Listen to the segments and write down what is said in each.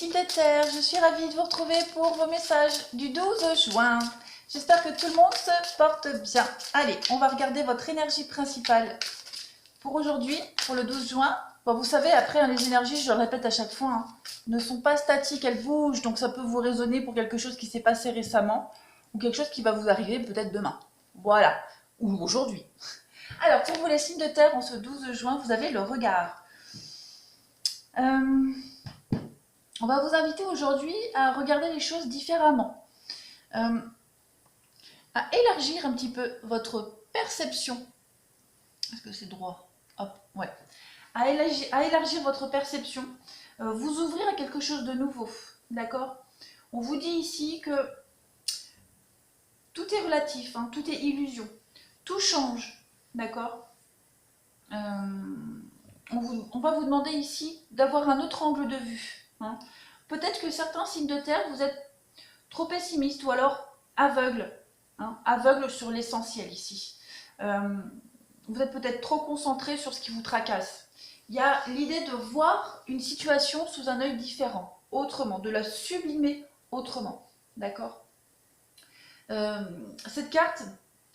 signes de terre, je suis ravie de vous retrouver pour vos messages du 12 juin. J'espère que tout le monde se porte bien. Allez, on va regarder votre énergie principale pour aujourd'hui, pour le 12 juin. Bon, vous savez, après, hein, les énergies, je le répète à chaque fois, hein, ne sont pas statiques, elles bougent. Donc ça peut vous résonner pour quelque chose qui s'est passé récemment ou quelque chose qui va vous arriver peut-être demain. Voilà, ou aujourd'hui. Alors, pour vous les signes de terre, en ce 12 juin, vous avez le regard. On va vous inviter aujourd'hui à regarder les choses différemment, à élargir un petit peu votre perception. Est-ce que c'est droit? Hop, ouais. À élargir votre perception, vous ouvrir à quelque chose de nouveau, d'accord? On vous dit ici que tout est relatif, hein, tout est illusion, tout change, d'accord? On va vous demander ici d'avoir un autre angle de vue. Hein. Peut-être que certains signes de terre, vous êtes trop pessimiste ou alors aveugle, hein, aveugle sur l'essentiel ici. Vous êtes peut-être trop concentré sur ce qui vous tracasse. Il y a l'idée de voir une situation sous un œil différent, autrement, de la sublimer autrement, d'accord? Cette carte,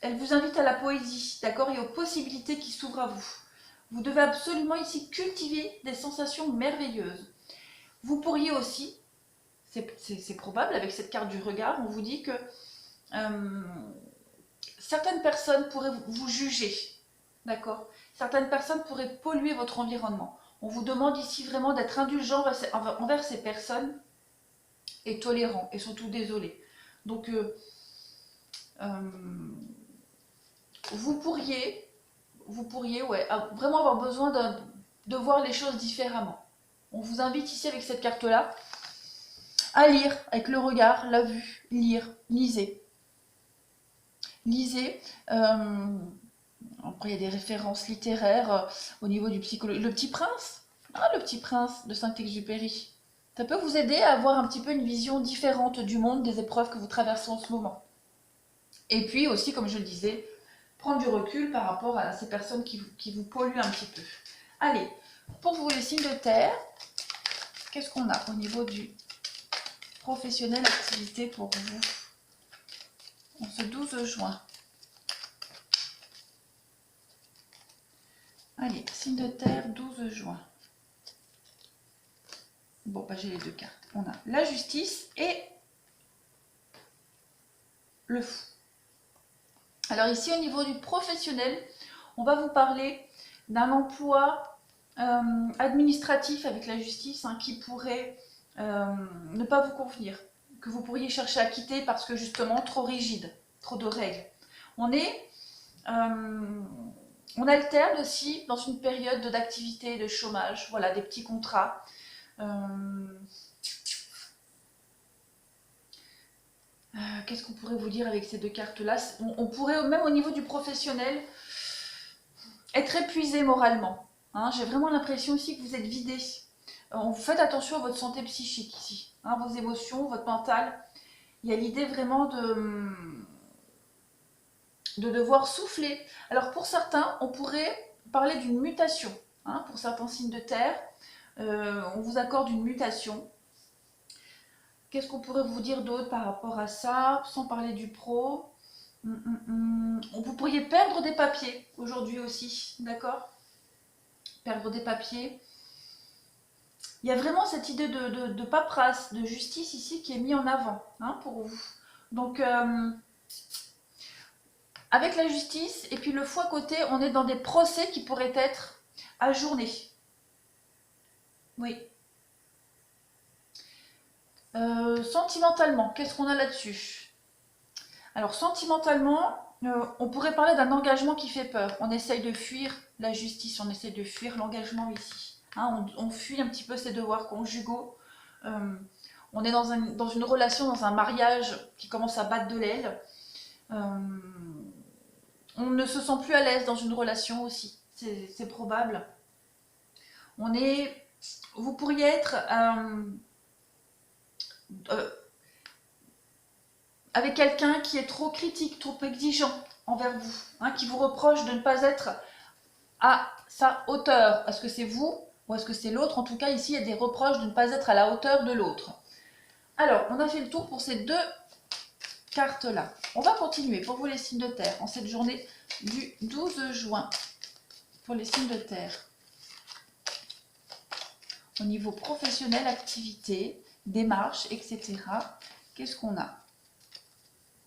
elle vous invite à la poésie, d'accord, et aux possibilités qui s'ouvrent à vous. Vous devez absolument ici cultiver des sensations merveilleuses. Vous pourriez aussi, c'est probable avec cette carte du regard, on vous dit que certaines personnes pourraient vous juger, d'accord? Certaines personnes pourraient polluer votre environnement. On vous demande ici vraiment d'être indulgent envers ces personnes et tolérant et surtout désolé. Donc, vous pourriez ouais, vraiment avoir besoin de voir les choses différemment. On vous invite ici avec cette carte-là à lire avec le regard, la vue, lire, lisez. Lisez. Après, il y a des références littéraires au niveau du psychologie. Le Petit Prince, le Petit Prince de Saint-Exupéry. Ça peut vous aider à avoir un petit peu une vision différente du monde, des épreuves que vous traversez en ce moment. Et puis aussi, comme je le disais, prendre du recul par rapport à ces personnes qui vous polluent un petit peu. Allez, pour vous les signes de terre, qu'est-ce qu'on a au niveau du professionnel activité pour vous en ce 12 juin? Allez, signe de terre, 12 juin. Bon, bah, j'ai les deux cartes. On a la justice et le fou. Alors ici, au niveau du professionnel, on va vous parler d'un emploi administratif avec la justice qui pourrait ne pas vous convenir, que vous pourriez chercher à quitter parce que justement trop rigide, trop de règles. On alterne aussi dans une période d'activité, de chômage, voilà, des petits contrats. Qu'est-ce qu'on pourrait vous dire avec ces deux cartes-là? On pourrait, même au niveau du professionnel, être épuisé moralement. Hein, j'ai vraiment l'impression aussi que vous êtes vidé. Faites attention à votre santé psychique ici, hein, vos émotions, votre mental. Il y a l'idée vraiment de devoir souffler. Alors pour certains, on pourrait parler d'une mutation. Hein, pour certains signes de terre, on vous accorde une mutation. Qu'est-ce qu'on pourrait vous dire d'autre par rapport à ça, sans parler du pro? Vous pourriez perdre des papiers aujourd'hui aussi, d'accord? Perdre des papiers. Il y a vraiment cette idée de paperasse, de justice ici qui est mise en avant pour vous. Donc, avec la justice et puis le fou à côté, on est dans des procès qui pourraient être ajournés. Oui. Sentimentalement, qu'est-ce qu'on a là-dessus? Alors, sentimentalement, on pourrait parler d'un engagement qui fait peur. On essaye de fuir la justice, on essaye de fuir l'engagement ici. On fuit un petit peu ses devoirs conjugaux. On est dans une relation, dans un mariage qui commence à battre de l'aile. On ne se sent plus à l'aise dans une relation aussi, c'est probable. Vous pourriez être avec quelqu'un qui est trop critique, trop exigeant envers vous, qui vous reproche de ne pas être à sa hauteur, parce que c'est vous, Ou est-ce que c'est l'autre? En tout cas, ici, il y a des reproches de ne pas être à la hauteur de l'autre. Alors, on a fait le tour pour ces deux cartes-là. On va continuer pour vous les signes de terre en cette journée du 12 juin pour les signes de terre. Au niveau professionnel, activité, démarche, etc. Qu'est-ce qu'on a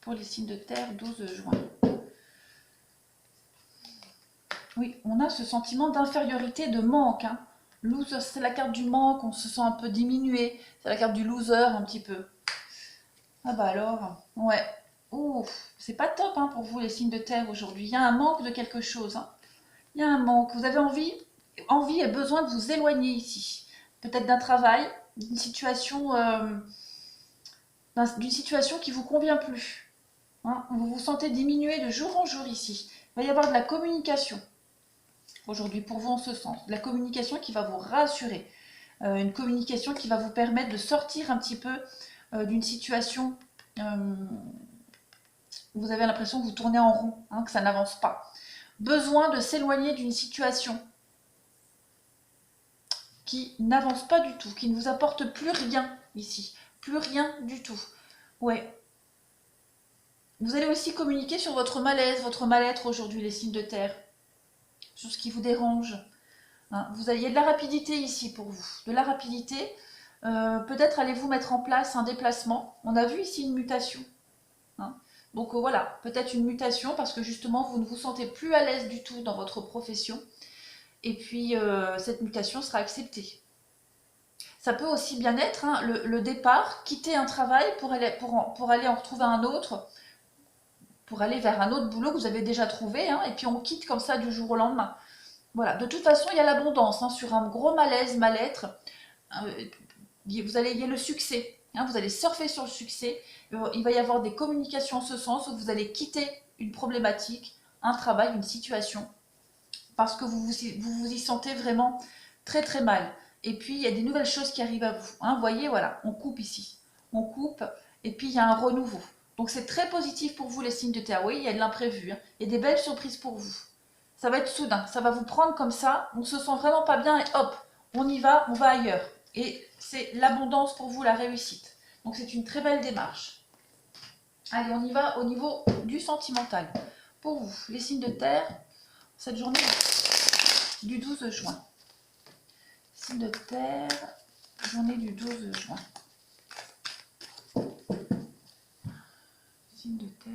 pour les signes de terre 12 juin? Oui, on a ce sentiment d'infériorité, de manque. Hein. Loser, c'est la carte du manque, on se sent un peu diminué. C'est la carte du loser un petit peu. Ah bah alors, ouais. Ouh, c'est pas top hein, pour vous les signes de terre aujourd'hui. Il y a un manque de quelque chose. Hein. Il y a un manque. Vous avez envie et besoin de vous éloigner ici. Peut-être d'un travail, d'une situation qui vous convient plus. Hein. Vous vous sentez diminué de jour en jour ici. Il va y avoir de la communication aujourd'hui pour vous en ce sens. De la communication qui va vous rassurer. Une communication qui va vous permettre de sortir un petit peu d'une situation où vous avez l'impression que vous tournez en rond, hein, que ça n'avance pas. Besoin de s'éloigner d'une situation qui n'avance pas du tout, qui ne vous apporte plus rien ici. Plus rien du tout. Ouais. Vous allez aussi communiquer sur votre malaise, votre mal-être aujourd'hui, les signes de terre. Sur ce qui vous dérange. Hein, il y a de la rapidité ici pour vous. De la rapidité. Peut-être allez-vous mettre en place un déplacement. On a vu ici une mutation. Hein. Donc voilà, peut-être une mutation parce que justement vous ne vous sentez plus à l'aise du tout dans votre profession. Et puis cette mutation sera acceptée. Ça peut aussi bien être hein, le départ, quitter un travail pour aller en retrouver un autre, pour aller vers un autre boulot que vous avez déjà trouvé, hein, et puis on quitte comme ça du jour au lendemain. Voilà, de toute façon, il y a l'abondance, hein, sur un gros malaise, mal-être, il y a le succès, hein, vous allez surfer sur le succès, il va y avoir des communications en ce sens où vous allez quitter une problématique, un travail, une situation, parce que vous vous y sentez vraiment très très mal. Et puis, il y a des nouvelles choses qui arrivent à vous. Hein, vous voyez, voilà, on coupe ici. On coupe, et puis il y a un renouveau. Donc, c'est très positif pour vous, les signes de terre. Oui, il y a de l'imprévu. Hein. Il y a des belles surprises pour vous. Ça va être soudain. Ça va vous prendre comme ça. On se sent vraiment pas bien et hop, on y va, on va ailleurs. Et c'est l'abondance pour vous, la réussite. Donc, c'est une très belle démarche. Allez, on y va au niveau du sentimental. Pour vous, les signes de terre, cette journée du 12 juin. Signe de terre, journée du 12 juin. Signe de terre.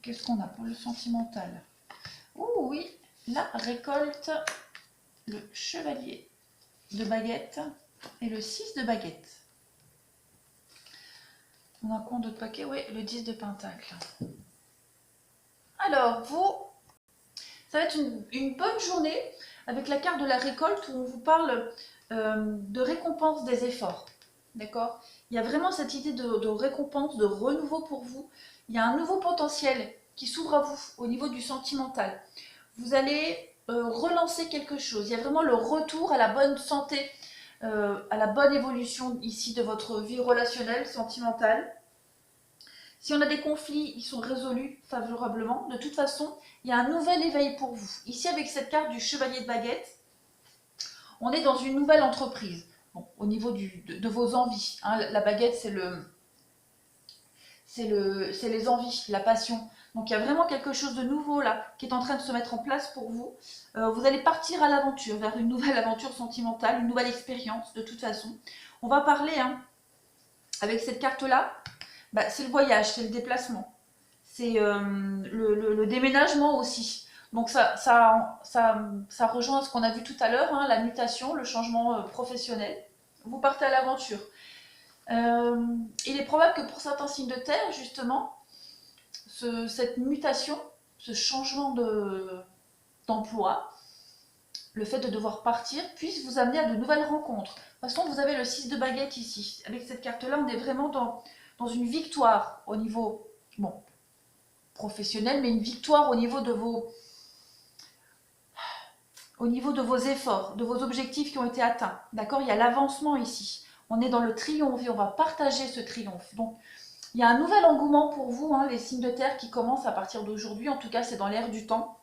Qu'est-ce qu'on a pour le sentimental? Oh oui, la récolte, le chevalier de baguette et le 6 de baguette. On a quoi d'autre paquet? Oui, le 10 de pentacle. Alors, vous, ça va être une bonne journée avec la carte de la récolte où on vous parle de récompense des efforts. D'accord? Il y a vraiment cette idée de récompense, de renouveau pour vous. Il y a un nouveau potentiel qui s'ouvre à vous au niveau du sentimental. Vous allez relancer quelque chose. Il y a vraiment le retour à la bonne santé, à la bonne évolution ici de votre vie relationnelle, sentimentale. Si on a des conflits, ils sont résolus favorablement. De toute façon, il y a un nouvel éveil pour vous. Ici, avec cette carte du chevalier de baguette, on est dans une nouvelle entreprise. Bon, au niveau de vos envies. Hein, la baguette, c'est les envies, la passion. Donc, il y a vraiment quelque chose de nouveau là qui est en train de se mettre en place pour vous. Vous allez partir à l'aventure, vers une nouvelle aventure sentimentale, une nouvelle expérience de toute façon. On va parler, hein, avec cette carte-là, bah, c'est le voyage, c'est le déplacement, c'est le déménagement aussi. Donc ça rejoint ce qu'on a vu tout à l'heure, hein, la mutation, le changement professionnel. Vous partez à l'aventure. Il est probable que pour certains signes de terre, justement, cette mutation, ce changement d'emploi, le fait de devoir partir, puisse vous amener à de nouvelles rencontres. De toute façon, vous avez le 6 de baguette ici. Avec cette carte-là, on est vraiment dans une victoire au niveau professionnel, mais une victoire au niveau de vos efforts, de vos objectifs qui ont été atteints. D'accord? Il y a l'avancement ici. On est dans le triomphe et on va partager ce triomphe. Donc, il y a un nouvel engouement pour vous, hein, les signes de terre qui commencent à partir d'aujourd'hui. En tout cas, c'est dans l'air du temps.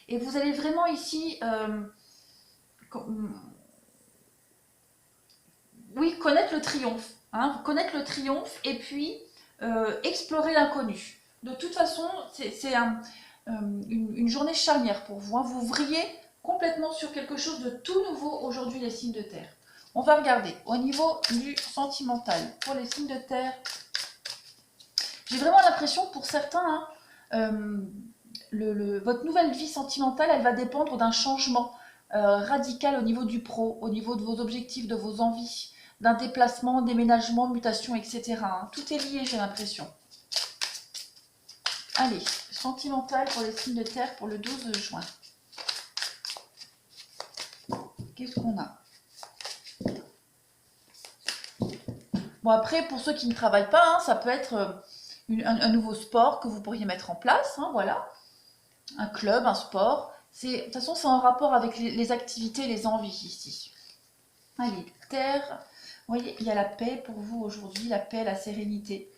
Et vous allez vraiment ici, oui, connaître le triomphe. Hein, connaître le triomphe et puis explorer l'inconnu. De toute façon, c'est une journée charnière pour vous. Hein. Vous vrillez complètement sur quelque chose de tout nouveau aujourd'hui, les signes de terre. On va regarder au niveau du sentimental pour les signes de terre. J'ai vraiment l'impression pour certains, hein, votre nouvelle vie sentimentale, elle va dépendre d'un changement radical au niveau du pro, au niveau de vos objectifs, de vos envies, d'un déplacement, déménagement, mutation, etc. Hein. Tout est lié, j'ai l'impression. Allez, sentimental pour les signes de terre pour le 12 juin. Qu'est-ce qu'on a? Bon, après, pour ceux qui ne travaillent pas, hein, ça peut être un nouveau sport que vous pourriez mettre en place, hein, voilà. Un club, un sport. De toute façon, c'est en rapport avec les activités, les envies ici. Allez, terre. Vous voyez, il y a la paix pour vous aujourd'hui, la paix, la sérénité.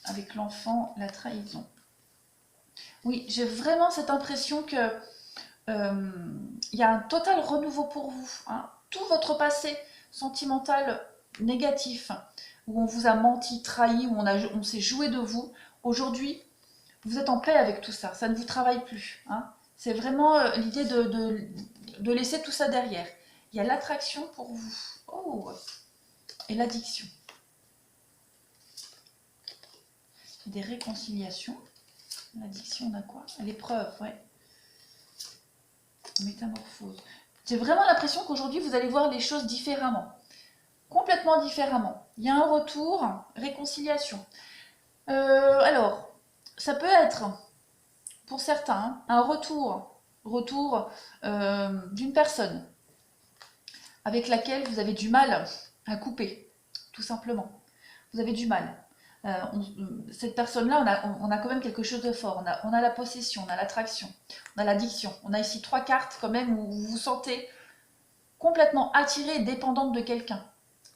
Avec l'enfant, la trahison. Oui, j'ai vraiment cette impression que il y a un total renouveau pour vous. Hein. Tout votre passé sentimental négatif, où on vous a menti, trahi, où on s'est joué de vous, aujourd'hui, vous êtes en paix avec tout ça. Ça ne vous travaille plus. Hein. C'est vraiment l'idée de laisser tout ça derrière. Il y a l'attraction pour vous. Oh, et l'addiction. Des réconciliations. L'addiction, on a quoi? L'épreuve, ouais. Métamorphose. J'ai vraiment l'impression qu'aujourd'hui, vous allez voir les choses différemment. Complètement différemment. Il y a un retour, réconciliation. Alors, ça peut être, pour certains, hein, un retour d'une personne avec laquelle vous avez du mal à couper, tout simplement. Vous avez du mal. Cette personne-là, on a quand même quelque chose de fort. On a la possession, on a l'attraction, on a l'addiction. On a ici 3 cartes quand même où vous vous sentez complètement attiré et dépendante de quelqu'un.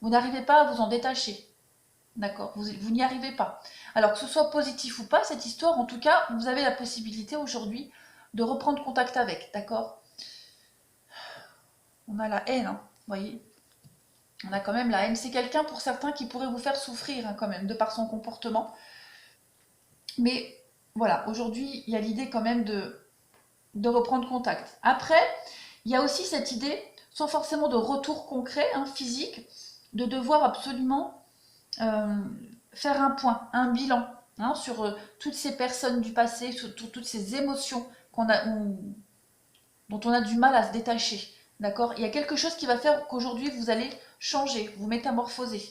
Vous n'arrivez pas à vous en détacher. D'accord, vous n'y arrivez pas. Alors que ce soit positif ou pas, cette histoire, en tout cas, vous avez la possibilité aujourd'hui de reprendre contact avec. D'accord? On a la haine, hein, vous voyez? On a quand même la haine. C'est quelqu'un pour certains qui pourrait vous faire souffrir hein, quand même, de par son comportement. Mais voilà, aujourd'hui, il y a l'idée quand même de reprendre contact. Après, il y a aussi cette idée, sans forcément de retour concret, hein, physique, de devoir absolument faire un point, un bilan hein, sur toutes ces personnes du passé, sur toutes ces émotions dont on a du mal à se détacher. D'accord? Il y a quelque chose qui va faire qu'aujourd'hui, vous allez changer, vous métamorphoser.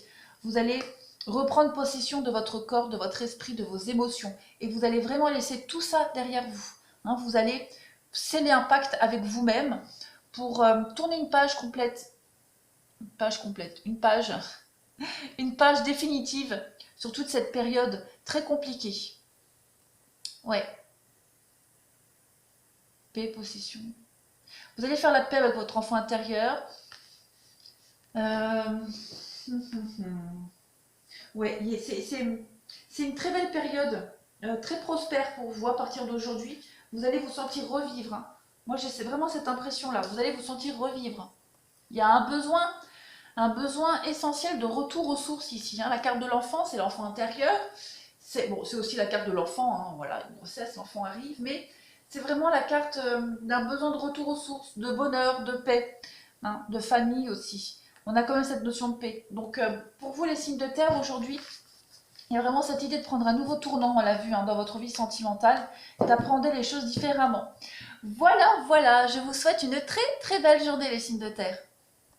Vous allez reprendre possession de votre corps, de votre esprit, de vos émotions. Et vous allez vraiment laisser tout ça derrière vous. Hein, vous allez sceller un pacte avec vous-même pour tourner une page complète. Une page définitive sur toute cette période très compliquée. Ouais. Paix, possession. Vous allez faire la paix avec votre enfant intérieur. Ouais, c'est une très belle période, très prospère pour vous à partir d'aujourd'hui. Vous allez vous sentir revivre. Hein. Moi, j'ai vraiment cette impression-là. Vous allez vous sentir revivre. Il y a un besoin essentiel de retour aux sources ici. Hein. La carte de l'enfant, c'est l'enfant intérieur. C'est aussi la carte de l'enfant. Hein. Voilà, une grossesse, l'enfant arrive. Mais c'est vraiment la carte d'un besoin de retour aux sources, de bonheur, de paix, hein, de famille aussi. On a quand même cette notion de paix. Donc, pour vous, les signes de terre, aujourd'hui, il y a vraiment cette idée de prendre un nouveau tournant, on l'a vu, hein, dans votre vie sentimentale, et d'apprendre les choses différemment. Voilà, je vous souhaite une très très belle journée, les signes de terre.